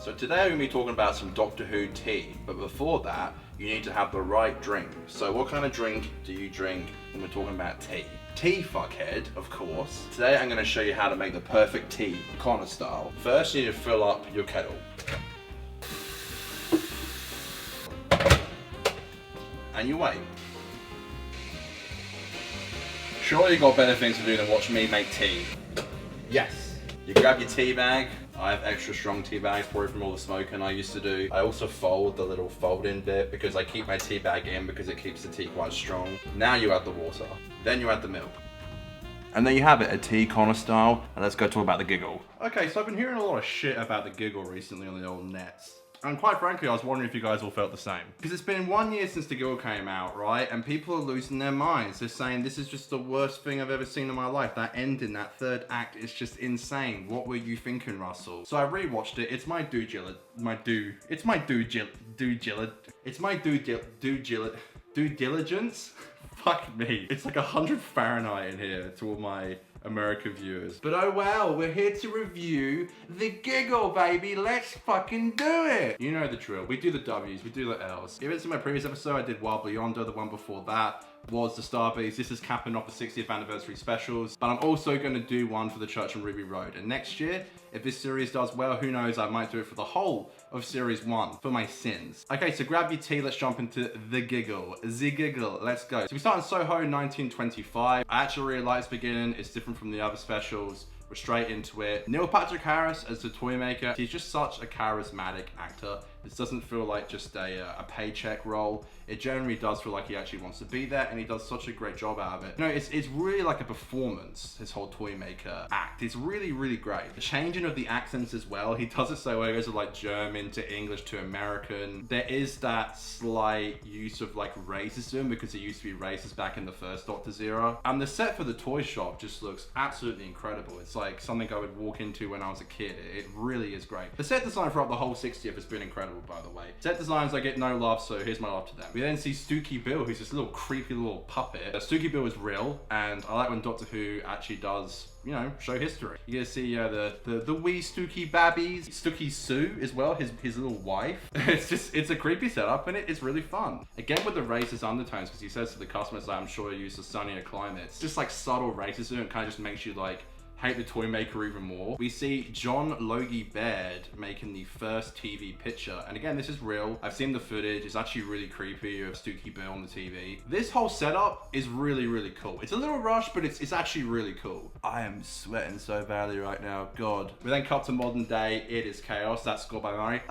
So today we're going to be talking about some Doctor Who tea, but before that, you need to have the right drink. So what kind of drink do you drink when we're talking about tea? Tea, fuckhead, of course. Today I'm going to show you how to make the perfect tea, Connor style. First, you need to fill up your kettle. And you wait. Surely you've got better things to do than watch me make tea. Yes. You grab your tea bag. I have extra strong tea bags, probably from all the smoking I used to do. I also fold the little fold-in bit because I keep my tea bag in because it keeps the tea quite strong. Now you add the water. Then you add the milk. And there you have it, a tea Connor style. And let's go talk about the Giggle. Okay, so I've been hearing a lot of shit about the Giggle recently on the old nets. And quite frankly, I was wondering if you guys all felt the same. Because it's been 1 year since the Giggle came out, right? And people are losing their minds. They're saying, this is just the worst thing I've ever seen in my life. That ending, that third act is just insane. What were you thinking, Russell? So I rewatched it. It's my due diligence. Fuck me. It's like 100 Fahrenheit in here to all my American viewers. But oh well, we're here to review the Giggle, baby. Let's fucking do it. You know the drill. We do the W's, we do the L's. If it's in my previous episode, I did Wild Beyonder. The one before that was the Starbeast. This is capping off the 60th anniversary specials. But I'm also going to do one for the Church on Ruby Road. And next year, if this series does well, who knows, I might do it for the whole of series 1 for my sins. Okay, so grab your tea, let's jump into the Giggle. The Giggle, let's go. So we start in Soho 1925. I actually really like this beginning. It's different from the other specials. We're straight into it. Neil Patrick Harris as the toy maker. He's just such a charismatic actor. This doesn't feel like just a paycheck role. It generally does feel like he actually wants to be there, and he does such a great job out of it. You know, it's really like a performance, his whole toy maker act. It's really, really great. The changing of the accents as well. He does it so well. He goes from like German to English to American. There is that slight use of like racism because it used to be racist back in the first Doctor's era. And the set for the toy shop just looks absolutely incredible. It's like something I would walk into when I was a kid. It really is great. The set design throughout the whole 60th has been incredible, by the way. Set designs, I get no love, so here's my love to them. We then see Stooky Bill, who's this little creepy little puppet. Stooky Bill is real, and I like when Doctor Who actually does, you know, show history. You get to see the wee Stooky babbies. Stooky Sue as well, his little wife. It's a creepy setup, and it's really fun. Again with the racist undertones, because he says to the customers, like, I'm sure you're used to sunnier climates. Just like subtle racism, it kind of just makes you like hate the toy maker even more. We see John Logie Baird making the first TV picture. And again, this is real. I've seen the footage. It's actually really creepy of Stooky Bill on the TV. This whole setup is really, really cool. It's a little rushed, but it's actually really cool. I am sweating so badly right now. God. We then cut to modern day. It is Chaos. That's scored by Murray.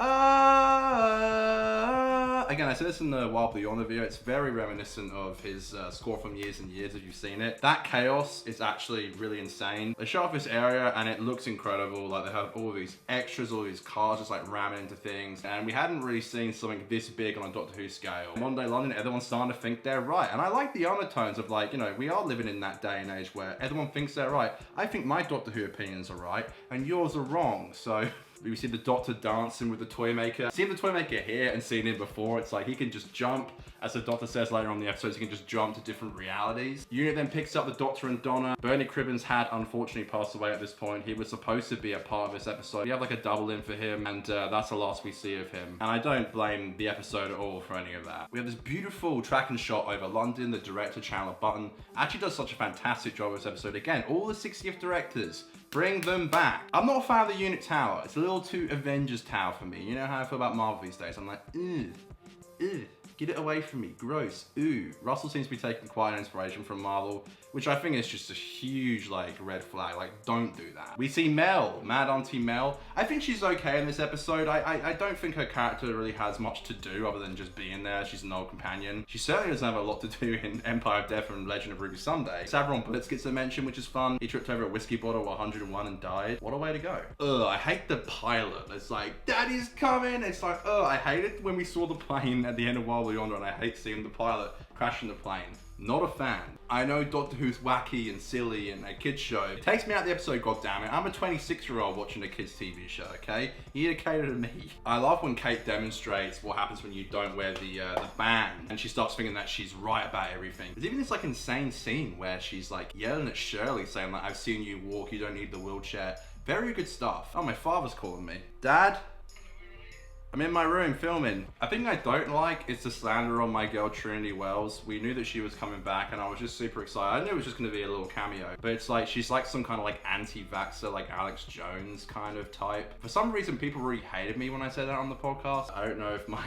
Again, I said this in the Wild Beyond video. It's very reminiscent of his score from Years and Years, if you've seen it. That chaos is actually really insane. They show off this area and it looks incredible. Like they have all these extras, all these cars just like ramming into things. And we hadn't really seen something this big on a Doctor Who scale. Modern day London, everyone's starting to think they're right. And I like the undertones of like, you know, we are living in that day and age where everyone thinks they're right. I think my Doctor Who opinions are right and yours are wrong. So we see the Doctor dancing with the toy maker. Seeing the toy maker here and seeing him before, it's like he can just jump. As the Doctor says later on in the episodes, he can just jump to different realities. Unit then picks up the Doctor and Donna. Bernie Cribbins had unfortunately passed away at this point. He was supposed to be a part of this episode. We have like a double in for him, and that's the last we see of him. And I don't blame the episode at all for any of that. We have this beautiful tracking shot over London. The director, Chandler Button, actually does such a fantastic job of this episode. Again, all the 60th directors, bring them back. I'm not a fan of the Unit Tower. It's a little too Avengers Tower for me. You know how I feel about Marvel these days. I'm like, get it away from me, gross, ooh. Russell seems to be taking quite an inspiration from Marvel, which I think is just a huge like red flag, like don't do that. We see Mel, Mad Auntie Mel. I think she's okay in this episode. I don't think her character really has much to do other than just being there. She's an old companion. She certainly doesn't have a lot to do in Empire of Death and Legend of Ruby Sunday. Savron Blitz gets a mention, which is fun. He tripped over a whiskey bottle at 101 and died. What a way to go. Ugh, I hate the pilot. It's like, Daddy's coming. It's like, ugh, I hate it when we saw the plane at the end of Wild Beyonder, and I hate seeing the pilot crashing the plane. Not a fan. I know Doctor Who's wacky and silly and a kid's show. It takes me out of the episode, goddammit. I'm a 26-year-old watching a kid's TV show, okay? You need to cater to me. I love when Kate demonstrates what happens when you don't wear the band, and she starts thinking that she's right about everything. There's even this like insane scene where she's like yelling at Shirley saying like, I've seen you walk, you don't need the wheelchair. Very good stuff. Oh, my father's calling me. Dad? I'm in my room filming. A thing I don't like is the slander on my girl Trinity Wells. We knew that she was coming back and I was just super excited. I knew it was just gonna be a little cameo, but it's like, she's like some kind of like anti-vaxxer, like Alex Jones kind of type. For some reason, people really hated me when I said that on the podcast. I don't know if my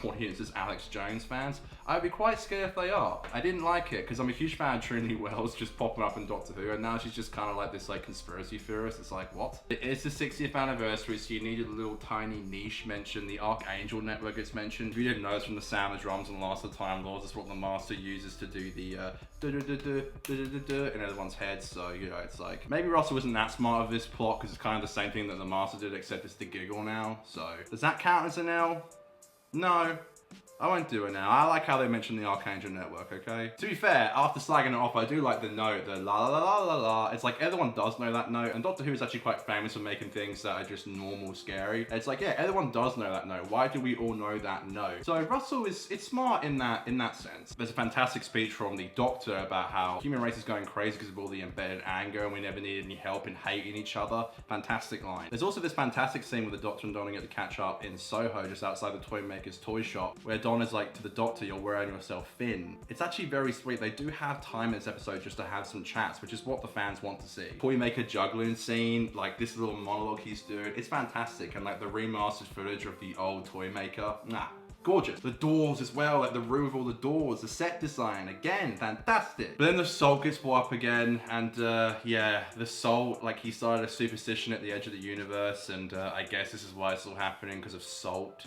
audience is Alex Jones fans. I'd be quite scared if they are. I didn't like it because I'm a huge fan of Trinity Wells just popping up in Doctor Who, and now she's just kind of like this like conspiracy theorist. It's like, what? It's the 60th anniversary, so you needed a little tiny niche mention. The Archangel Network gets mentioned. If you didn't know, it's from the sound of drums and Last of the Time Lords. That's what the Master uses to do the in everyone's heads. So, you know, it's like, maybe Russell isn't that smart of this plot because it's kind of the same thing that the Master did, except it's the Giggle now. So, does that count as an L? No, I won't do it now. I like how they mention the Archangel Network, okay? To be fair, after slagging it off, I do like the note, the la la la la la. It's like everyone does know that note, and Doctor Who is actually quite famous for making things that are just normal scary. It's like, yeah, everyone does know that note. Why do we all know that note? So Russell it's smart in that sense. There's a fantastic speech from the Doctor about how human race is going crazy because of all the embedded anger and we never need any help in hating each other. Fantastic line. There's also this fantastic scene with the Doctor and Donna get to catch up in Soho, just outside the toy maker's toy shop, where Donna's like to the Doctor, you're wearing yourself thin. It's actually very sweet. They do have time in this episode just to have some chats, which is what the fans want to see. Toy maker juggling scene, like this little monologue he's doing, it's fantastic. And like the remastered footage of the old toy maker, gorgeous. The doors as well, like the room with all the doors, the set design, again, fantastic. But then the Salt gets brought up again, and yeah, the Salt, like he started a superstition at the edge of the universe, and I guess this is why it's all happening, because of Salt.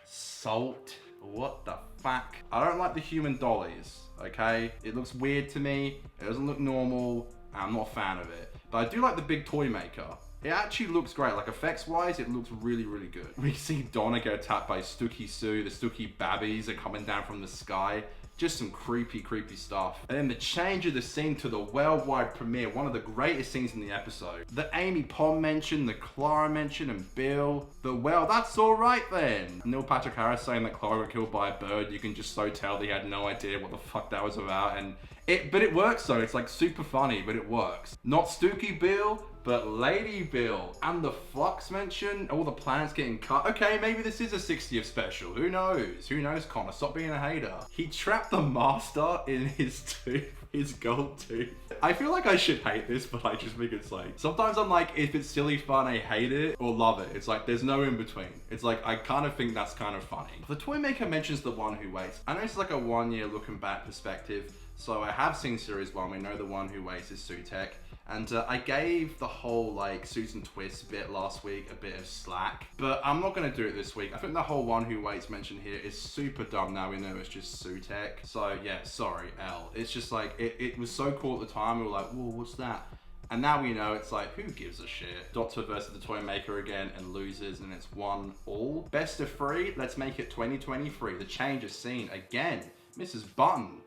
Salt? What the fuck? I don't like the human dollies, okay? It looks weird to me, it doesn't look normal, I'm not a fan of it. But I do like the big toy maker. It actually looks great, like effects wise, it looks really, really good. We see Donna get attacked by Stooky Sue, the Stooky Babbies are coming down from the sky. Just some creepy, creepy stuff. And then the change of the scene to the worldwide premiere, one of the greatest scenes in the episode. The Amy Pond mention, the Clara mention, and Bill. Well, that's all right then. Neil Patrick Harris saying that Clara got killed by a bird. You can just so tell he had no idea what the fuck that was about. But it works though. It's like super funny, but it works. Not Stooky Bill, but Lady Bill. And the Flux mention, all the planets getting cut. Okay, maybe this is a 60th special. Who knows? Who knows, Connor? Stop being a hater. He trapped the Master in his tooth, his gold tooth. I feel like I should hate this, but I just think it's like, sometimes I'm like, if it's silly fun, I hate it or love it. It's like, there's no in between. It's like, I kind of think that's kind of funny. The toy maker mentions the one who waits. I know it's like a 1 year looking back perspective. So I have seen series 1, we know the one who waits is Sutek. And I gave the whole like Susan Twist bit last week a bit of slack, but I'm not gonna do it this week. I think the whole one who waits mentioned here is super dumb. Now we know it's just Sutek. So yeah, sorry, L. It's just like, it was so cool at the time. We were like, whoa, what's that? And now we know it's like, who gives a shit? Doctor versus the toy maker again and loses, and it's 1-1. Best of 3, let's make it 2023. The change of scene again. Mrs. Button.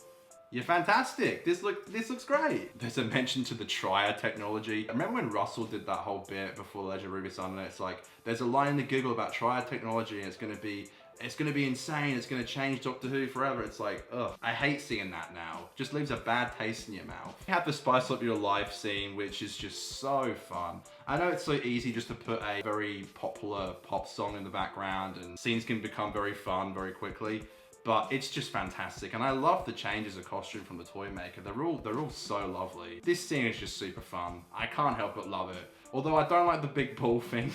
You're fantastic. This looks great. There's a mention to the Triad technology. Remember when Russell did that whole bit before Legend of Ruby Sun? And it's like, there's a line in the Giggle about Triad technology, and it's gonna be insane. It's gonna change Doctor Who forever. It's like, ugh. I hate seeing that now. Just leaves a bad taste in your mouth. You have the Spice Up Your Life scene, which is just so fun. I know it's so easy just to put a very popular pop song in the background, and scenes can become very fun very quickly. But it's just fantastic, and I love the changes of costume from the toy maker. They're all so lovely. This scene is just super fun. I can't help but love it. Although I don't like the big ball thing,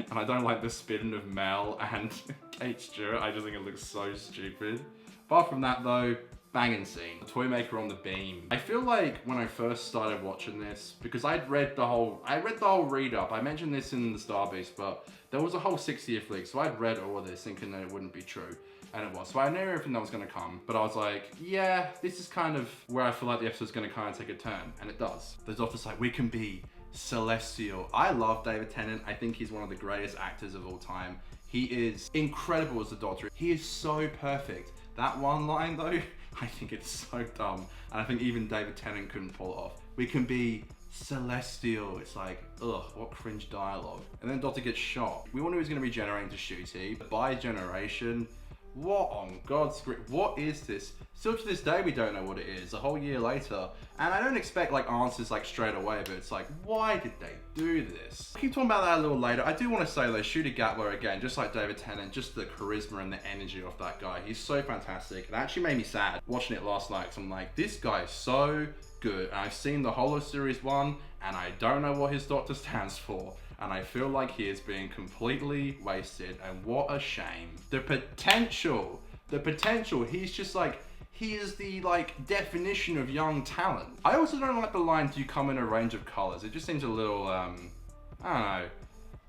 and I don't like the spitting of Mel and Kate Stewart. I just think it looks so stupid. Apart from that though, banging scene. The toy maker on the beam. I feel like when I first started watching this, because I read the whole read up. I mentioned this in the Starbase, but there was a whole 60th leak, so I'd read all of this thinking that it wouldn't be true. And it was. So I knew everything that was gonna come, but I was like, yeah, this is kind of where I feel like the episode's gonna kind of take a turn, and it does. The Doctor's like, we can be celestial. I love David Tennant. I think he's one of the greatest actors of all time. He is incredible as the Doctor. He is so perfect. That one line though, I think it's so dumb. And I think even David Tennant couldn't pull it off. We can be celestial. It's like, ugh, what cringe dialogue. And then Doctor gets shot. We all knew he was gonna be regenerating to Shooty. By generation, What on God's script? What is this? Still to this day, we don't know what it is, a whole year later. And I don't expect like answers like straight away, but it's like, why did they do this? I'll keep talking about that a little later. I do want to say though, Shooter Gatler again, just like David Tennant, just the charisma and the energy of that guy. He's so fantastic. It actually made me sad watching it last night, because I'm like, this guy is so good. And I've seen the Holo Series 1, and I don't know what his doctor stands for. And I feel like he is being completely wasted, and what a shame. The potential, he's just like, he is the like definition of young talent. I also don't like the line, do you come in a range of colors? It just seems a little, I don't know.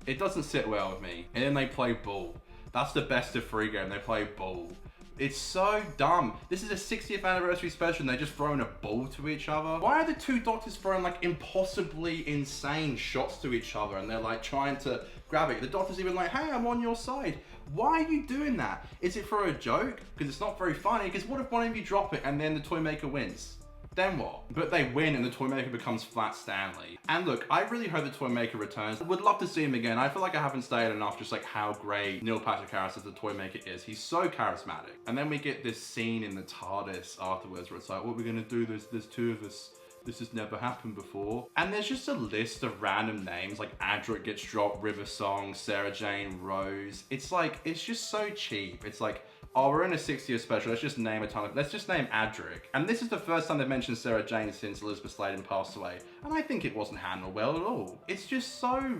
It doesn't sit well with me. And then they play ball. That's the best of 3 game, they play ball. It's so dumb. This is a 60th anniversary special and they're just throwing a ball to each other. Why are the two doctors throwing like impossibly insane shots to each other and they're like trying to grab it? The doctor's even like, hey, I'm on your side. Why are you doing that? Is it for a joke? Because it's not very funny. Because what if one of you drop it and then the toy maker wins? Then what? But they win and the toy maker becomes Flat Stanley. And look, I really hope the toy maker returns. I would love to see him again. I feel like I haven't stated enough just like how great Neil Patrick Harris as the toy maker is. He's so charismatic. And then we get this scene in the TARDIS afterwards where it's like, what are we gonna do? There's 2 of us. This has never happened before. And there's just a list of random names, like Adric gets dropped, River Song, Sarah Jane, Rose. It's like, it's just so cheap. It's like, oh, we're in a 60th special, let's just name a ton of, let's just name Adric. And this is the first time they've mentioned Sarah Jane since Elizabeth Sladen passed away. And I think it wasn't handled well at all. It's just so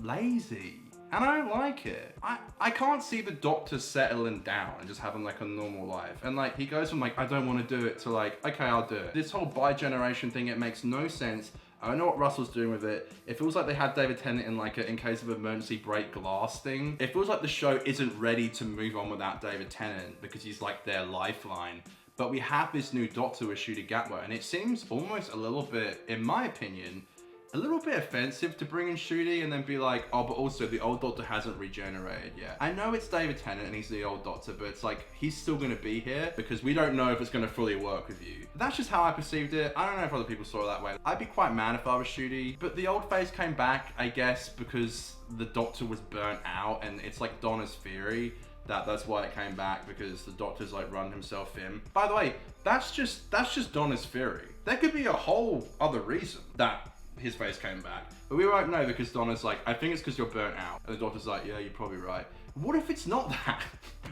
lazy. And I don't like it. I can't see the doctor settling down and just having like a normal life. And like, he goes from like, I don't want to do it to like, okay, I'll do it. This whole bi-generation thing, it makes no sense. I don't know what Russell's doing with it. It feels like they had David Tennant in like a in case of emergency break glass thing. It feels like the show isn't ready to move on without David Tennant because he's like their lifeline. But we have this new doctor with Shooter Gatler, and it seems almost a little bit, in my opinion, a little bit offensive to bring in Shooty and then be like, oh, but also the old doctor hasn't regenerated yet. I know it's David Tennant and he's the old doctor, but it's like, he's still gonna be here because we don't know if it's gonna fully work with you. That's just how I perceived it. I don't know if other people saw it that way. I'd be quite mad if I was Shooty, but the old face came back, I guess, because the doctor was burnt out, and it's like Donna's theory that's why it came back, because the doctor's like run himself in. By the way, that's just Donna's theory. There could be a whole other reason that his face came back, but we won't know because Donna's like, I think it's because you're burnt out, and the doctor's like, yeah, you're probably right. What if it's not that?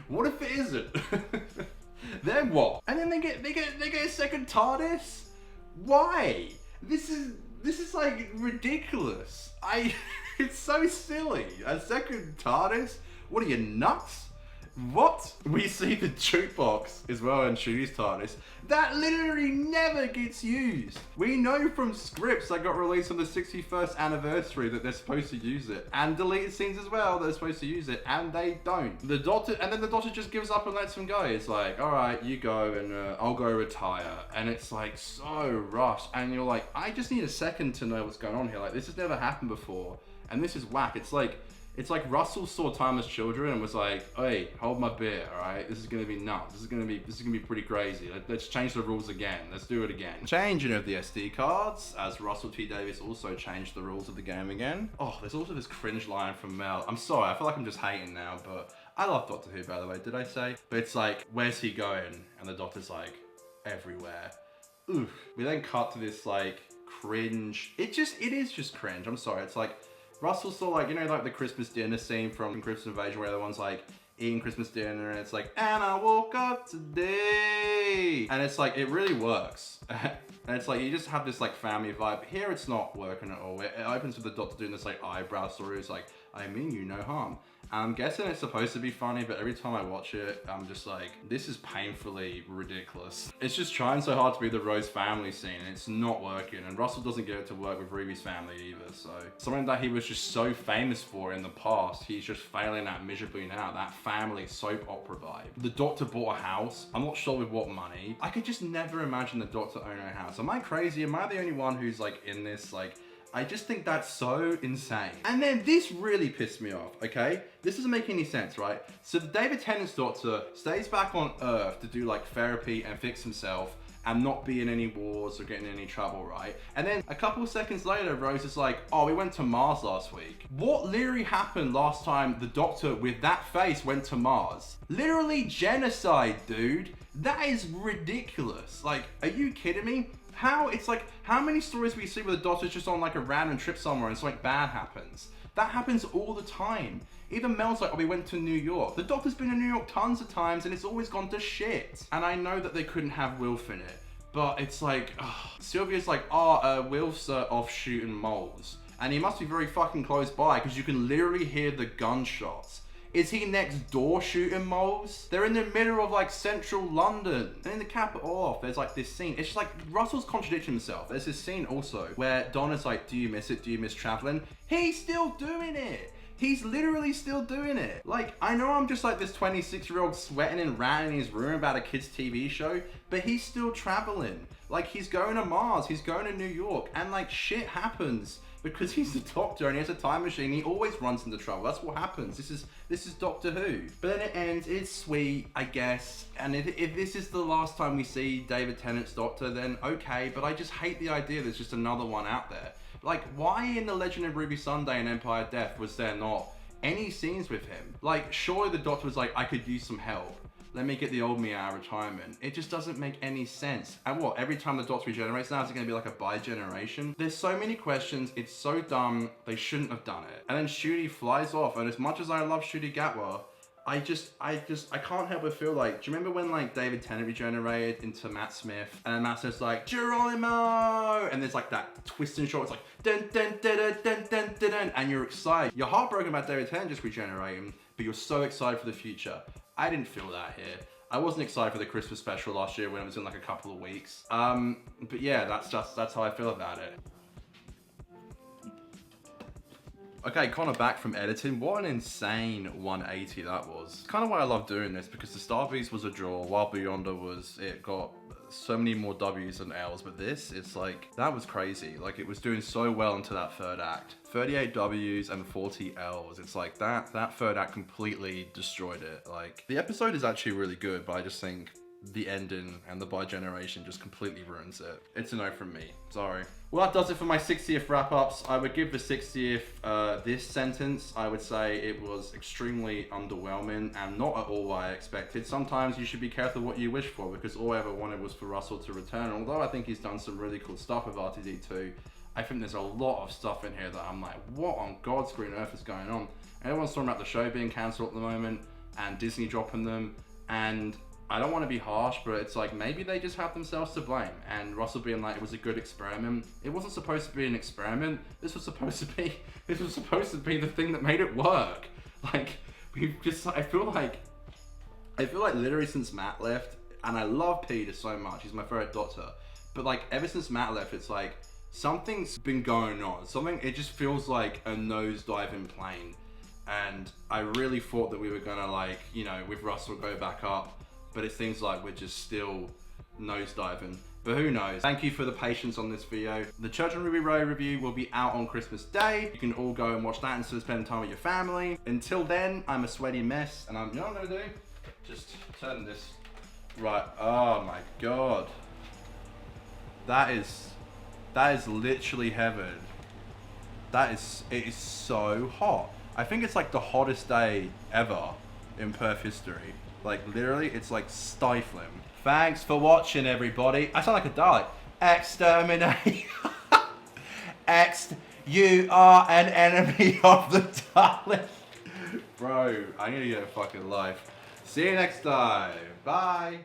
What if it isn't? Then what? And then they get a second TARDIS? Why? This is like ridiculous. It's so silly. A second TARDIS? What are you, nuts? What? We see the jukebox as well in Shooty's TARDIS. That literally never gets used. We know from scripts that got released on the 61st anniversary that they're supposed to use it. And deleted scenes as well, they're supposed to use it, and they don't. The doctor just gives up and lets him go. It's like, all right, you go and I'll go retire. And it's like so rushed. And you're like, I just need a second to know what's going on here. Like, this has never happened before. And this is whack. It's like Russell saw Timeless Children and was like, hey, hold my beer, all right? This is gonna be nuts. This is gonna be pretty crazy. Let's change the rules again. Let's do it again. Changing of the SD cards, as Russell T Davies also changed the rules of the game again. Oh, there's also this cringe line from Mel. I'm sorry, I feel like I'm just hating now, but I love Doctor Who, by the way, did I say? But it's like, where's he going? And the Doctor's like, everywhere. Oof. We then cut to this like cringe. It is just cringe. I'm sorry. It's like, Russell saw like, you know, like the Christmas dinner scene from Christmas Invasion where everyone's like eating Christmas dinner and it's like, and I woke up today. And it's like, it really works. And it's like, you just have this like family vibe. Here it's not working at all. It opens with the Doctor doing this like eyebrow story. It's like, I mean you no harm. I'm guessing it's supposed to be funny, but every time I watch it, I'm just like, this is painfully ridiculous. It's just trying so hard to be the Rose family scene, and it's not working. And Russell doesn't get it to work with Ruby's family either, so. Something that he was just so famous for in the past, he's just failing at miserably now, that family soap opera vibe. The Doctor bought a house, I'm not sure with what money. I could just never imagine the Doctor owning a house. Am I crazy? Am I the only one who's like in this, like, I just think that's so insane. And then this really pissed me off, okay? This doesn't make any sense, right? So the David Tennant's Doctor stays back on Earth to do like therapy and fix himself, and not be in any wars or get in any trouble, right? And then a couple of seconds later, Rose is like, oh, we went to Mars last week. What literally happened last time the Doctor with that face went to Mars? Literally genocide, dude. That is ridiculous. Like, are you kidding me? It's like, how many stories we see where the Doctor's just on like a random trip somewhere and something bad happens? That happens all the time. Even Mel's like, oh, we went to New York. The Doctor's been in New York tons of times and it's always gone to shit. And I know that they couldn't have Wilf in it, but it's like, Sylvia's like, Wilf's off shooting moles. And he must be very fucking close by because you can literally hear the gunshots. Is he next door shooting moles? They're in the middle of like central London. And in the capital off, there's like this scene. It's just like Russell's contradicting himself. There's this scene also where Donna's like, do you miss it? Do you miss traveling? He's still doing it. He's literally still doing it. Like, I know I'm just like this 26-year-old sweating and ranting in his room about a kid's TV show, but he's still traveling. Like, he's going to Mars, he's going to New York, and like shit happens because he's the Doctor and he has a time machine. He always runs into trouble. That's what happens. This is Doctor Who. But then it ends. It's sweet, I guess. And if this is the last time we see David Tennant's Doctor, then okay. But I just hate the idea there's just another one out there. Like, why in The Legend of Ruby Sunday and Empire of Death was there not any scenes with him? Like, surely the Doctor was like, I could use some help. Let me get the old me out of retirement. It just doesn't make any sense. And what, every time the Doctor regenerates now, is it going to be like a bi-generation? There's so many questions. It's so dumb. They shouldn't have done it. And then Ncuti flies off. And as much as I love Ncuti Gatwa, I can't help but feel like, do you remember when like David Tennant regenerated into Matt Smith and Matt Smith's like, Geronimo! And there's like that twist and shot, it's like, dun dun dun dun dun dun dun dun, and you're excited. You're heartbroken about David Tennant just regenerating, but you're so excited for the future. I didn't feel that here. I wasn't excited for the Christmas special last year when it was in like a couple of weeks. But yeah, that's how I feel about it. Okay, Connor back from editing. What an insane 180 that was. Kind of why I love doing this, because the Star Beast was a draw, while Beyonder it got so many more W's than L's, but this, it's like, that was crazy. Like, it was doing so well into that third act. 38 W's and 40 L's. It's like, that third act completely destroyed it. Like, the episode is actually really good, but I just think the ending and the bi-generation just completely ruins it. It's a no from me. Sorry. Well, that does it for my 60th wrap-ups. I would give the 60th this sentence. I would say it was extremely underwhelming and not at all what I expected. Sometimes you should be careful what you wish for, because all I ever wanted was for Russell to return. Although I think he's done some really cool stuff with RTD2, I think there's a lot of stuff in here that I'm like, what on God's green earth is going on? Everyone's talking about the show being cancelled at the moment and Disney dropping them, and I don't want to be harsh, but it's like, maybe they just have themselves to blame. And Russell being like, it was a good experiment. It wasn't supposed to be an experiment. This was supposed to be the thing that made it work. Like, I feel like literally since Matt left, and I love Peter so much, he's my favorite Doctor, but like, ever since Matt left, it's like, something's been going on. It just feels like a nosedive in plane. And I really thought that we were gonna, like, you know, with Russell go back up, but it seems like we're just still nosediving. But who knows? Thank you for the patience on this video. The Church on Ruby Road review will be out on Christmas Day. You can all go and watch that instead of spending time with your family. Until then, I'm a sweaty mess, and you know what I'm gonna do? Just turn this right. Oh my God. That is literally heaven. It is so hot. I think it's like the hottest day ever in Perth history. Like, literally, it's like stifling. Thanks for watching, everybody. I sound like a Dalek. Exterminate. You are an enemy of the Dalek. Bro, I need to get a fucking life. See you next time. Bye.